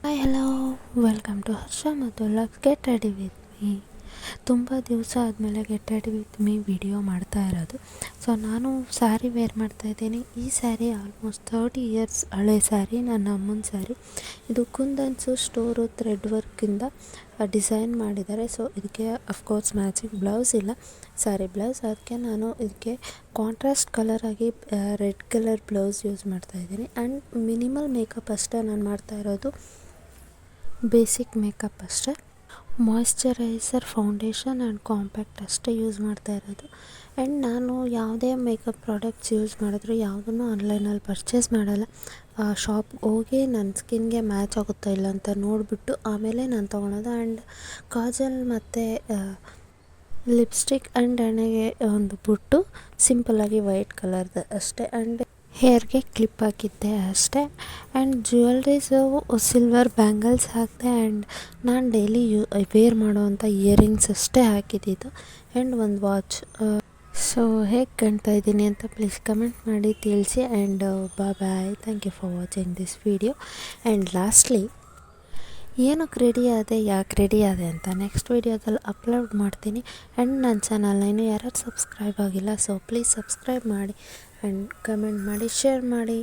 Hi hello welcome to ಹರ್ಷ ಮತ್ತು love get ready with me. ತುಂಬ ದಿವಸ ಆದಮೇಲೆ get ready with me video ಮಾಡ್ತಾ ಇರೋದು. ಸೊ ನಾನು ಸ್ಯಾರಿ ವೇರ್ ಮಾಡ್ತಾಯಿದ್ದೀನಿ. ಈ ಸ್ಯಾರಿ ಆಲ್ಮೋಸ್ಟ್ 30 ಇಯರ್ಸ್ ಹಳೆ ಸ್ಯಾರಿ, ನನ್ನ ಅಮ್ಮನ ಸ್ಯಾರಿ. ಇದು ಕುಂದನ್ಸು ಸ್ಟೋರು ಥ್ರೆಡ್ ವರ್ಕಿಂದ ಡಿಸೈನ್ ಮಾಡಿದ್ದಾರೆ. ಸೊ ಇದಕ್ಕೆ ಅಫ್ಕೋರ್ಸ್ ಮ್ಯಾಚಿಂಗ್ ಬ್ಲೌಸ್ ಇಲ್ಲ, ಸ್ಯಾರಿ ಬ್ಲೌಸ್. ಅದಕ್ಕೆ ನಾನು ಇದಕ್ಕೆ ಕಾಂಟ್ರಾಸ್ಟ್ ಕಲರಾಗಿ ರೆಡ್ ಕಲರ್ ಬ್ಲೌಸ್ ಯೂಸ್ ಮಾಡ್ತಾಯಿದ್ದೀನಿ. ಆ್ಯಂಡ್ ಮಿನಿಮಲ್ ಮೇಕಪ್ ಅಷ್ಟೇ ನಾನು ಮಾಡ್ತಾ ಇರೋದು, ಬೇಸಿಕ್ ಮೇಕಪ್ ಅಷ್ಟೇ. ಮಾಯಿಶ್ಚರೈಸರ್, ಫೌಂಡೇಶನ್ ಆ್ಯಂಡ್ ಕಾಂಪ್ಯಾಕ್ಟ್ ಅಷ್ಟೇ ಯೂಸ್ ಮಾಡ್ತಾ ಇರೋದು. ಆ್ಯಂಡ್ ನಾನು ಯಾವುದೇ ಮೇಕಪ್ ಪ್ರಾಡಕ್ಟ್ಸ್ ಯೂಸ್ ಮಾಡಿದ್ರು ಯಾವುದನ್ನು ಆನ್ಲೈನಲ್ಲಿ ಪರ್ಚೇಸ್ ಮಾಡಲ್ಲ. ಶಾಪ್ಗೆ ಹೋಗಿ ನನ್ನ ಸ್ಕಿನ್ಗೆ ಮ್ಯಾಚ್ ಆಗುತ್ತಾ ಇಲ್ಲ ಅಂತ ನೋಡಿಬಿಟ್ಟು ಆಮೇಲೆ ನಾನು ತೊಗೊಳೋದು. ಆ್ಯಂಡ್ ಕಾಜಲ್ ಮತ್ತು ಲಿಪ್ಸ್ಟಿಕ್ ಆ್ಯಂಡ್ ಹಣೆಗೆ ಒಂದು ಬೊಟ್ಟು ಸಿಂಪಲ್ಲಾಗಿ ವೈಟ್ ಕಲರ್ದು ಅಷ್ಟೇ. ಆ್ಯಂಡ್ ಹೇರ್ಗೆ ಕ್ಲಿಪ್ ಹಾಕಿದ್ದೆ ಅಷ್ಟೇ. ಆ್ಯಂಡ್ ಜ್ಯುವೆಲ್ರೀಸು ಸಿಲ್ವರ್ ಬ್ಯಾಂಗಲ್ಸ್ ಹಾಕಿದೆ. ಆ್ಯಂಡ್ ನಾನು ಡೈಲಿ ವೇರ್ ಮಾಡೋವಂಥ ಇಯರಿಂಗ್ಸ್ ಅಷ್ಟೇ ಹಾಕಿದ್ದಿದ್ದು. ಆ್ಯಂಡ್ ಒಂದು ವಾಚ್. ಸೊ ಹೇಗೆ ಕಾಣ್ತಾ ಇದ್ದೀನಿ ಅಂತ ಪ್ಲೀಸ್ ಕಮೆಂಟ್ ಮಾಡಿ ತಿಳಿಸಿ. And bye, thank you for watching this video. And lastly, ಏನಕ್ಕೆ ರೆಡಿ ಆದೆ, ಯಾಕೆ ರೆಡಿ ಆದೆ ಅಂತ ನೆಕ್ಸ್ಟ್ ವೀಡಿಯೋದಲ್ಲಿ ಅಪ್ಲೋಡ್ ಮಾಡ್ತೀನಿ. ಆ್ಯಂಡ್ ನನ್ನ ಚಾನಲ್ನ ಇನ್ನೂ ಯಾರು ಸಬ್ಸ್ಕ್ರೈಬ್ ಆಗಿಲ್ಲ, ಸೊ ಪ್ಲೀಸ್ ಸಬ್ಸ್ಕ್ರೈಬ್ ಮಾಡಿ ಆ್ಯಂಡ್ ಕಮೆಂಟ್ ಮಾಡಿ, ಶೇರ್ ಮಾಡಿ.